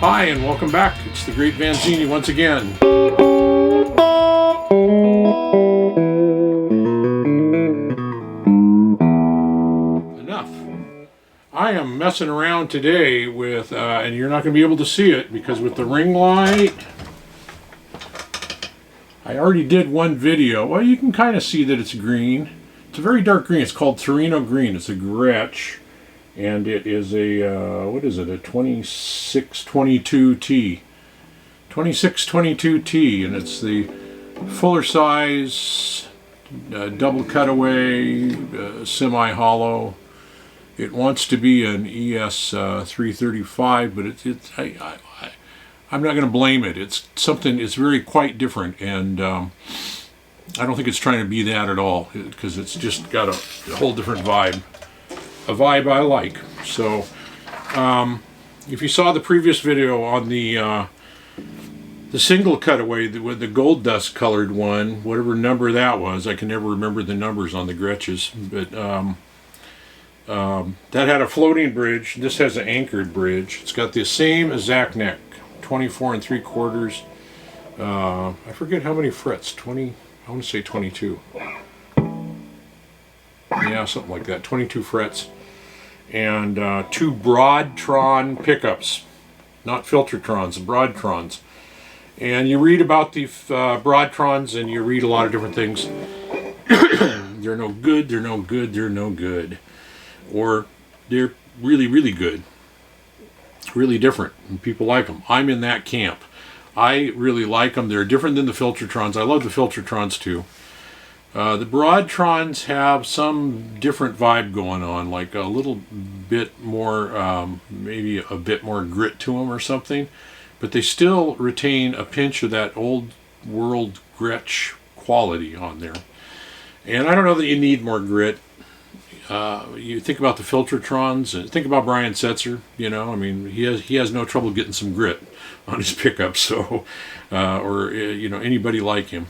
Hi, and welcome back. It's the Great Vanzini once again. Enough. I am messing around today with, and you're not going to be able to see it because with the ring light, I already did one video. Well, you can kind of see that it's green. It's a very dark green. It's called Torino green. It's a Gretsch. And it is a, what is it, a 2622T. 2622T, and it's the fuller size, double cutaway, semi-hollow. It wants to be an ES 335, but I'm not going to blame it. It's something, it's very quite different, and I don't think it's trying to be that at all, because it's just got a whole different vibe. A vibe I like. So if you saw the previous video on the single cutaway with the gold dust colored one, whatever number that was, I can never remember the numbers on the Gretsches, but that had a floating bridge. This has an anchored bridge. It's got the same exact neck, 24 3/4. I forget how many frets, 20, I want to say 22. Yeah, something like that. 22 frets. And two Broadtron pickups. Not Filtertrons, Broadtrons. And you read about the Broadtrons and you read a lot of different things. They're no good, they're no good, they're no good. Or they're really, really good. Really different. And people like them. I'm in that camp. I really like them. They're different than the Filtertrons. I love the Filtertrons too. The Broadtrons have some different vibe going on, like a little bit more, maybe a bit more grit to them or something, but they still retain a pinch of that old world Gretsch quality on there. And I don't know that you need more grit. You think about the Filtertrons, and think about Brian Setzer, you know, I mean, he has no trouble getting some grit on his pickup, so, or, you know, anybody like him.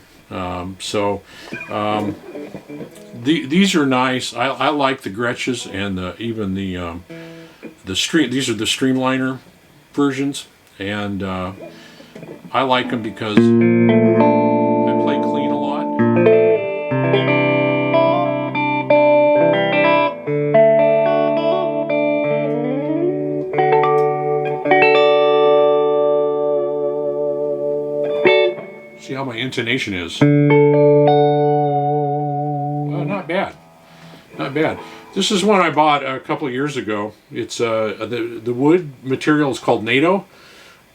These are nice. I like the Gretsches and even the stream. These are the Streamliner versions, and I like them because I play clean a lot. See how my intonation is. Not bad. Not bad. This is one I bought a couple of years ago. It's the wood material is called NATO,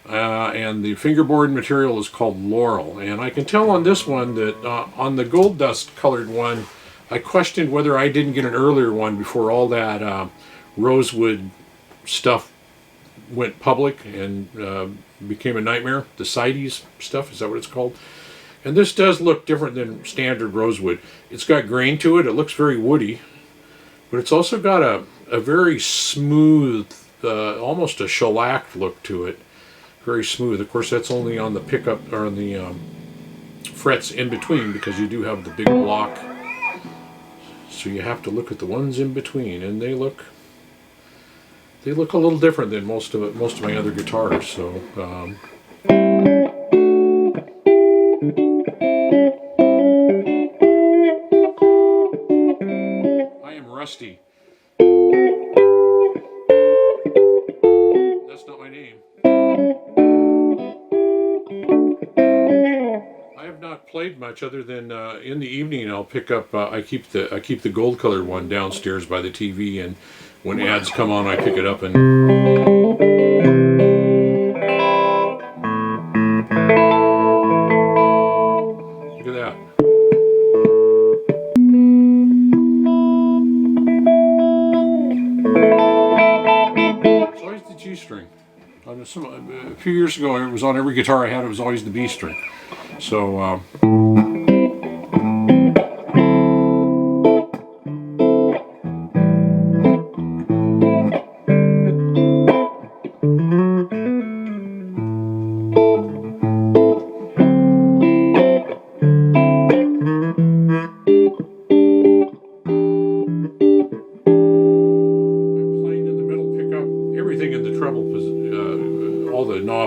and the fingerboard material is called Laurel. And I can tell on this one that on the gold dust colored one, I questioned whether I didn't get an earlier one before all that rosewood stuff went public and became a nightmare. The CITES stuff, is that what it's called? And this does look different than standard rosewood. It's got grain to it. It looks very woody, but it's also got a very smooth, almost a shellac look to it. Very smooth. Of course, that's only on the pickup or on the frets in between, because you do have the big block. So you have to look at the ones in between, and they look a little different than most of my other guitars. So. I am rusty. That's not my name. I have not played much other than in the evening I'll pick up. I keep the gold colored one downstairs by the TV, and when ads come on, I pick it up and. Look at that. It's always the G string. A few years ago, it was on every guitar I had. It was always the B string. So.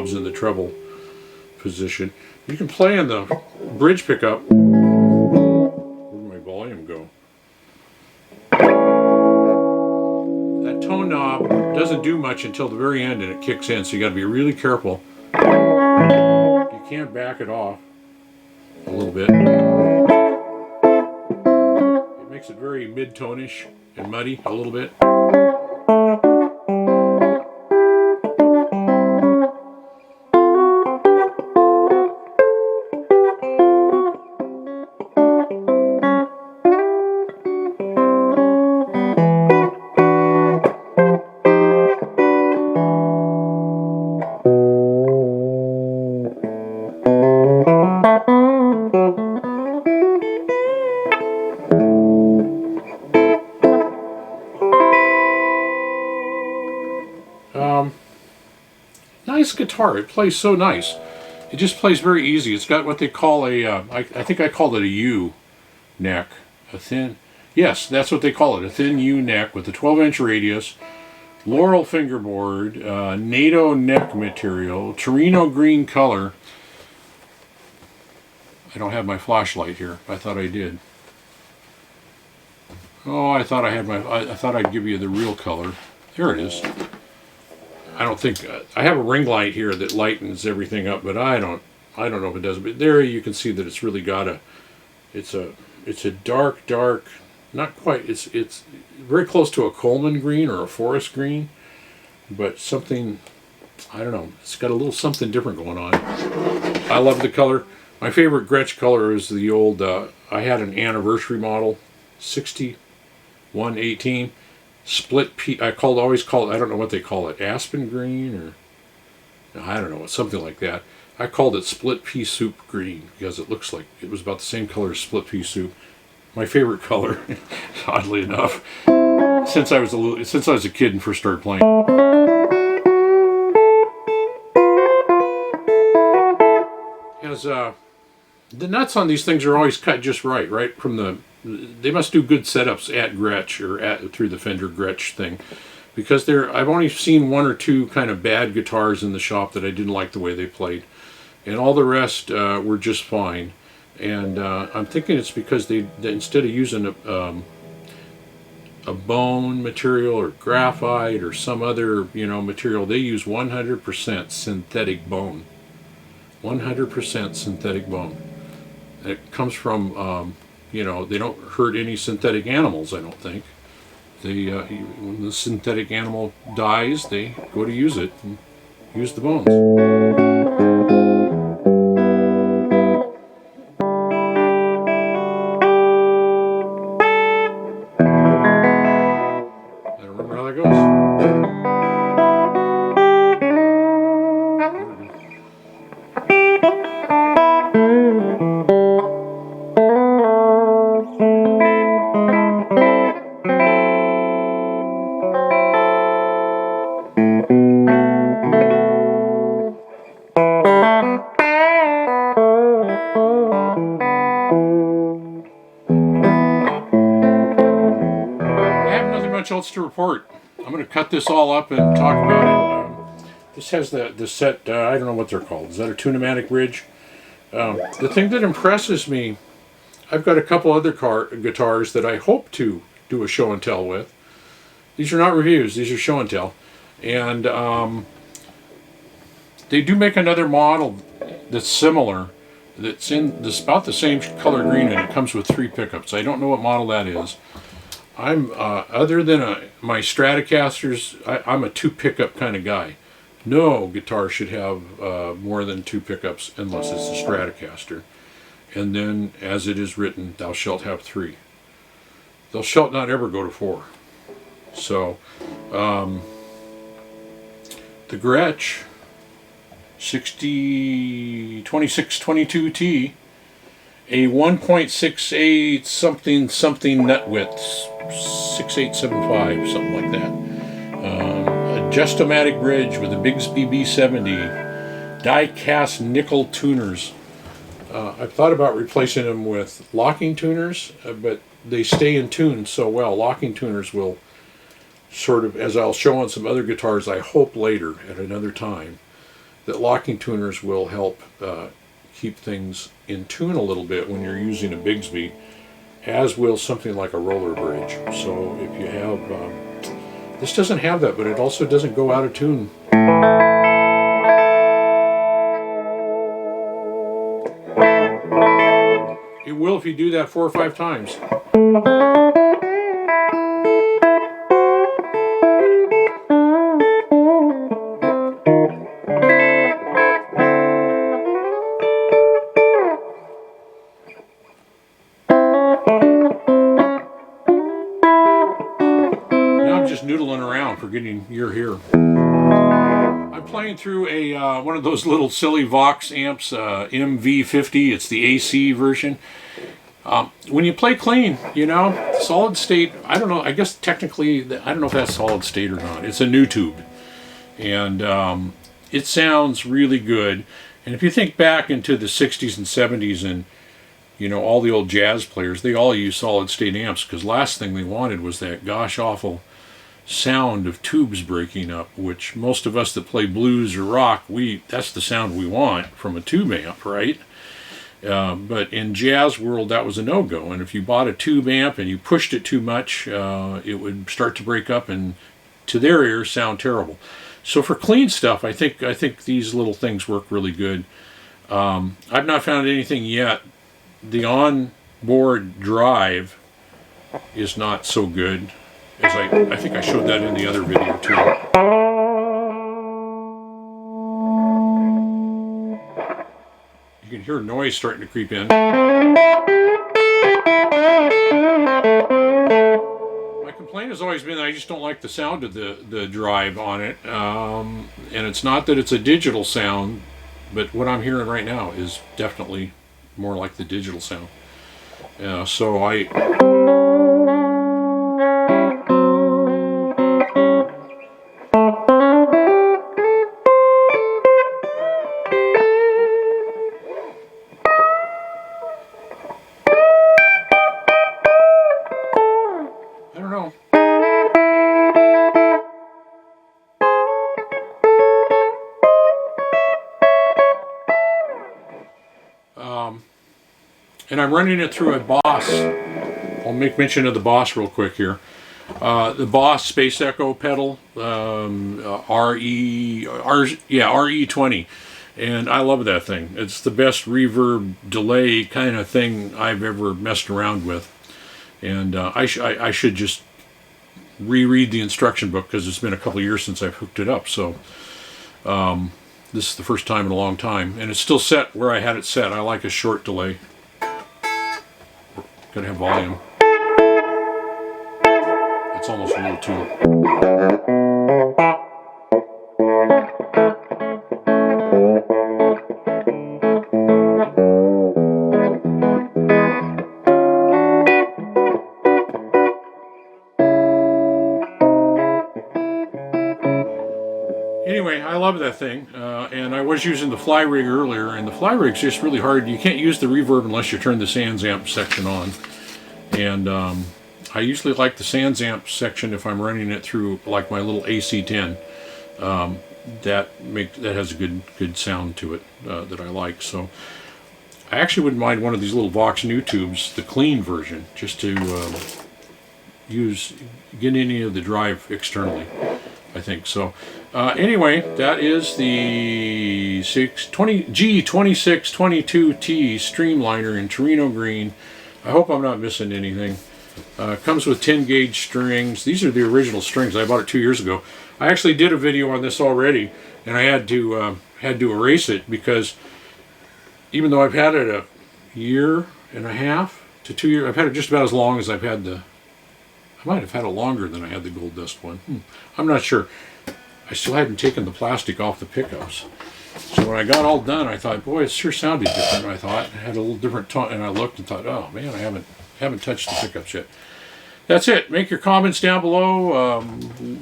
knobs in the treble position. You can play on the bridge pickup. Where'd my volume go? That tone knob doesn't do much until the very end and it kicks in, so you got to be really careful. You can't back it off a little bit. It makes it very mid-tone-ish and muddy a little bit. Nice guitar. It plays so nice. It just plays very easy. It's got what they call a, I think I called it a U neck. A thin, yes, that's what they call it. A thin U neck with a 12-inch radius, Laurel fingerboard, NATO neck material, Torino green color. I don't have my flashlight here. I thought I did. Oh, I thought I had my, I thought I'd give you the real color. There it is. I don't think I have a ring light here that lightens everything up, but I don't know if it does. But there you can see that it's really got a, it's a dark, not quite. It's very close to a Coleman green or a forest green, but something, I don't know. It's got a little something different going on. I love the color. My favorite Gretsch color is the old. I had an anniversary model, 6118. Split pea. Always called. I don't know what they call it. Aspen green, or I don't know, something like that. I called it split pea soup green because it looks like it was about the same color as split pea soup. My favorite color, oddly enough, since I was a kid and first started playing. Has the nuts on these things are always cut just right from the. They must do good setups at Gretsch or through the Fender Gretsch thing, because I've only seen one or two kind of bad guitars in the shop that I didn't like the way they played, and all the rest were just fine. And I'm thinking it's because they instead of using a bone material or graphite or some other material, they use 100% synthetic bone. 100% synthetic bone. And it comes from they don't hurt any synthetic animals, I don't think. When the synthetic animal dies, they go to use it and use the bones. I don't remember how that goes. Else to report. I'm going to cut this all up and talk about it. This has the set, I don't know what they're called. Is that a Tune-O-Matic bridge? The thing that impresses me, I've got a couple other guitars that I hope to do a show and tell with. These are not reviews, these are show and tell. And they do make another model that's similar, that's about the same color green, and it comes with 3 pickups. I don't know what model that is. I'm other than my Stratocasters, I'm a 2 pickup kind of guy. No guitar should have more than 2 pickups unless it's a Stratocaster. And then, as it is written, thou shalt have 3. Thou shalt not ever go to 4. So, the Gretsch 2622T, a 1.68 something nut width, 6875, something like that. A Just-O-Matic bridge with a Bigsby B70, die-cast nickel tuners. I've thought about replacing them with locking tuners, but they stay in tune so well. Locking tuners will sort of, as I'll show on some other guitars, I hope later at another time, that locking tuners will help keep things in tune a little bit when you're using a Bigsby, as will something like a roller bridge. So if you have, this doesn't have that, but it also doesn't go out of tune. It will if you do that 4 or 5 times. Noodling around, forgetting you're here. I'm playing through a one of those little silly Vox amps, MV50. It's the AC version. When you play clean, you know, solid state, I don't know, I guess technically, I don't know if that's solid state or not. It's a new tube. And it sounds really good. And if you think back into the 60s and 70s and, you know, all the old jazz players, they all use solid state amps because last thing they wanted was that gosh awful sound of tubes breaking up, which most of us that play blues or rock, that's the sound we want from a tube amp, right? But in jazz world, that was a no-go. And if you bought a tube amp and you pushed it too much, it would start to break up and, to their ears, sound terrible. So for clean stuff, I think these little things work really good. I've not found anything yet. The onboard drive is not so good, as I think I showed that in the other video too. You can hear noise starting to creep in. My complaint has always been that I just don't like the sound of the drive on it. And it's not that it's a digital sound, but what I'm hearing right now is definitely more like the digital sound. So and I'm running it through a Boss. I'll make mention of the Boss real quick here. The Boss Space Echo pedal, RE20, and I love that thing. It's the best reverb delay kind of thing I've ever messed around with. And I should just reread the instruction book because it's been a couple of years since I've hooked it up. So this is the first time in a long time, and it's still set where I had it set. I like a short delay. Gotta have volume. It's almost a little too. Anyway, I love that thing, and I was using the fly rig earlier, and the fly rig's just really hard. You can't use the reverb unless you turn the Sans amp section on, and I usually like the Sans amp section if I'm running it through like my little AC10. That has a good sound to it that I like. So I actually wouldn't mind one of these little Vox new tubes, the clean version, just to get any of the drive externally, I think. So anyway, that is the G2622T Streamliner in Torino green. I hope I'm not missing anything. Comes with 10 gauge strings. These are the original strings. I bought it 2 years ago. I actually did a video on this already, and I had to erase it because even though I've had it a year and a half to 2 years, I've had it just about as long as I've had I might have had it longer than I had the gold dust one. I'm not sure. I still hadn't taken the plastic off the pickups. So when I got all done, I thought, boy, it sure sounded different. I thought it had a little different tone, and I looked and thought, oh man, I haven't touched the pickups yet. That's it. Make your comments down below.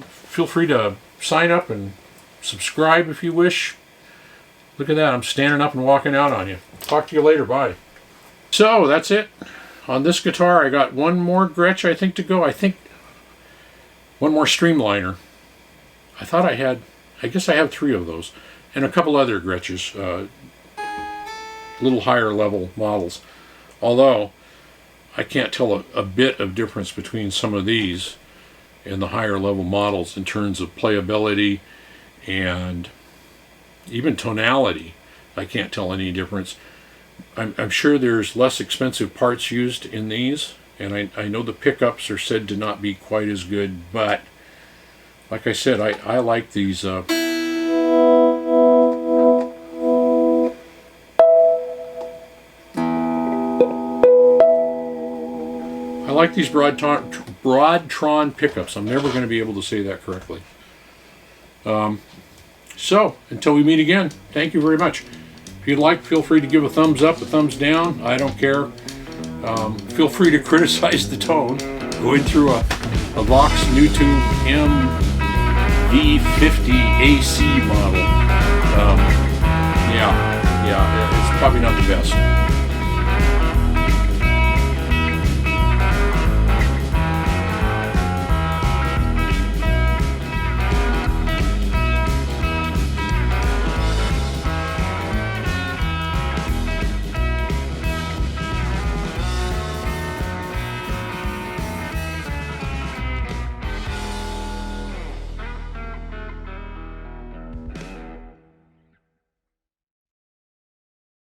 Feel free to sign up and subscribe if you wish. Look at that. I'm standing up and walking out on you. Talk to you later. Bye. So that's it. On this guitar, I got one more Gretsch, I think, to go. I think one more Streamliner. I guess I have 3 of those. and a couple other Gretsches, little higher level models. Although I can't tell a bit of difference between some of these and the higher level models in terms of playability and even tonality. I can't tell any difference. I'm sure there's less expensive parts used in these, and I know the pickups are said to not be quite as good, but like I said, I like these I like these Broadtron pickups. I'm never going to be able to say that correctly. So, until we meet again, thank you very much. If you'd like, feel free to give a thumbs up, a thumbs down. I don't care. Feel free to criticize the tone. Going through a Vox Newtube MV50 AC model. Yeah, it's probably not the best.